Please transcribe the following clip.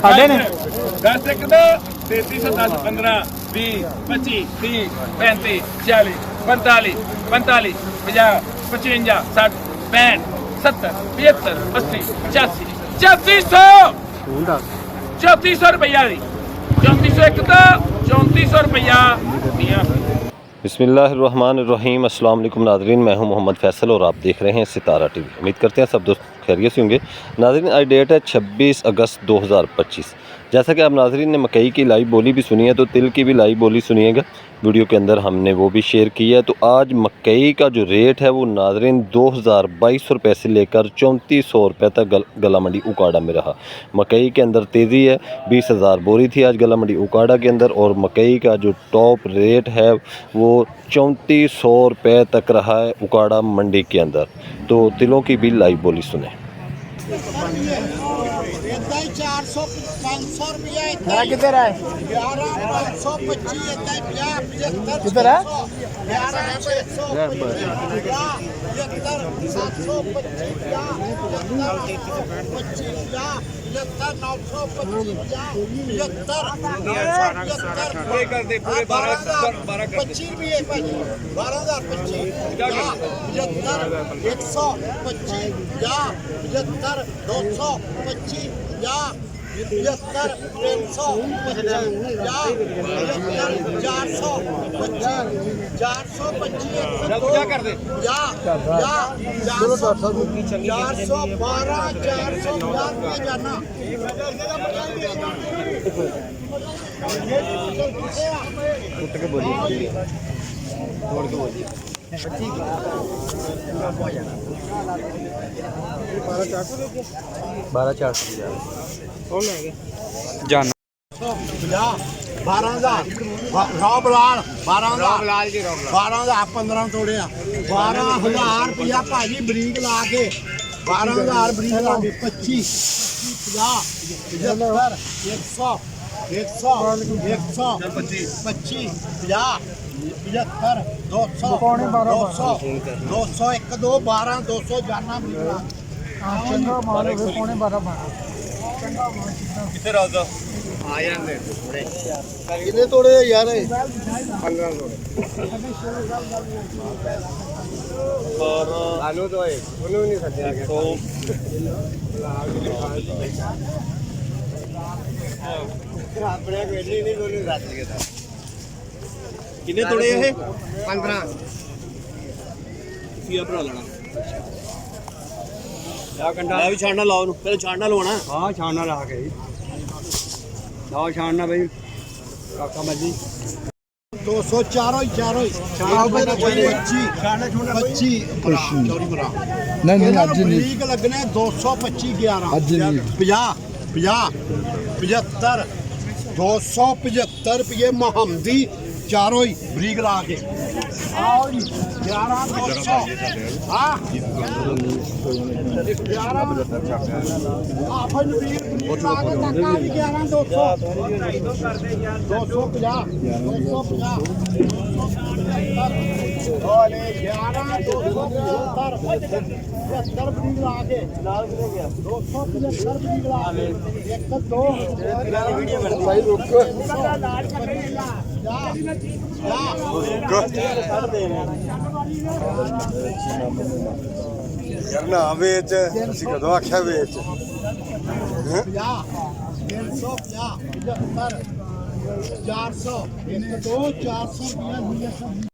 साढ़े ने 10 एक दो 3310 15 20 25 30 35 40 45 45 50 55 60 65 70 75 80 85 3400 3400 रुपया जी 3400 एक तो 3400 रुपया बिस्मिल्लाहिर्रहमानिर्रहीम अस्सलाम वालेकुम नाज़रीन, मैं हूं मोहम्मद फैसल और आप देख रहे हैं सितारा टीवी। उम्मीद करते हैं सब दोस्त खैरियत से होंगे। नाज़रीन आज डेट है 26 अगस्त 2025। जैसा कि आप नाज़रीन ने मकई की लाइव बोली भी सुनी है तो तिल की भी लाइव बोली सुनिएगा। वीडियो के अंदर हमने वो भी शेयर की है। तो आज मकई का जो रेट है वो नाज़रीन 2022 रुपये से लेकर 3400 रुपये तक गला मंडी उकाड़ा में रहा। मकई के अंदर तेज़ी है, 20,000 बोरी थी आज गला मंडी उकाड़ा के अंदर और मकई का जो टॉप रेट है वो 3400 रुपये तक रहा है उकाड़ा मंडी के अंदर। तो तिलों की भी लाइव बोली सुने। 400 500 रुपया किधर है 11 525 किधर है 15 ਤੋੜਿਆ 12000 ਰੁਪਇਆ ਭਾਜੀ ਬਰੀਕ ਲਾ ਕੇ 12000 ਬਰੀਕ ਲਾ ਕੇ 25 50 100 25 50 200 200 1 2 12 200 ਜਾਨਾ चंगा माल हो पौने 12 कितने राजा ਆ ਜਾਂਦੇ ਥੋੜੇ ਕਿੰਨੇ ਤੋੜੇ ਯਾਰ 15 ਤੋੜੇ ਆਲੂ ਤੋਂ ਉਹਨੂੰ ਨਹੀਂ ਸੱਜਿਆ ਗਿਆ ਆਪਣੇ ਵੇਲੀ ਨਹੀਂ ਉਹਨੂੰ ਸੱਜ ਗਿਆ ਕਿੰਨੇ ਤੋੜੇ ਇਹ 15 ਤੁਸੀਂ ਭਰਾ ਲੈਣਾ ਆ ਕੰਡਾ ਲੈ ਵੀ ਛਾਣਨਾ ਲਾਓ ਨੂੰ ਪਹਿਲੇ ਛਾਣਨਾ ਲਵਾਉਣਾ ਹਾਂ ਛਾਣਨਾ ਲਾ ਕੇ ਲਾਓ ਛਾਣਨਾ ਬਈ ਕਾਕਾ ਮੱਜੀ 200 ਚਾਰੋਂ ਹੀ ਛਾਣਨਾ 25 ਚੌਰੀ ਭਰਾ नहीं अज नहीं ਬਰੀਕ ਲੱਗਣੇ 225 11 ਅੱਜ ਨਹੀਂ। 50 75 275 ਰੁਪਏ ਮੁਹੰਮਦੀ ਚਾਰੋਂ ਹੀ ਬਰੀਕ ਲਾ ਕੇ ਆਓ ਜੀ 11 200 ਹਾਂ 11 ਆਪਨ ਬਰੀਕ ਲਾ ਕੇ ਟੱਕਾ ਵੀ 11 200 250 ਓਲੇ 11 270 70 ਬਰੀਕ ਲਾ ਕੇ ਨਾਲ ਕਿਹਨੇ ਗਿਆ 275 ਬਰੀਕ ਲਾ ਕੇ 1 2 ਵੀਡੀਓ ਬਣ ਭਾਈ ਰੁਕ ਯਾਰ ਨਾ ਵੇਚ ਅਸੀਂ ਕਦੋਂ ਆਖਿਆ ਵੇਚ 350 400 1 2 400 ਰੁਪਏ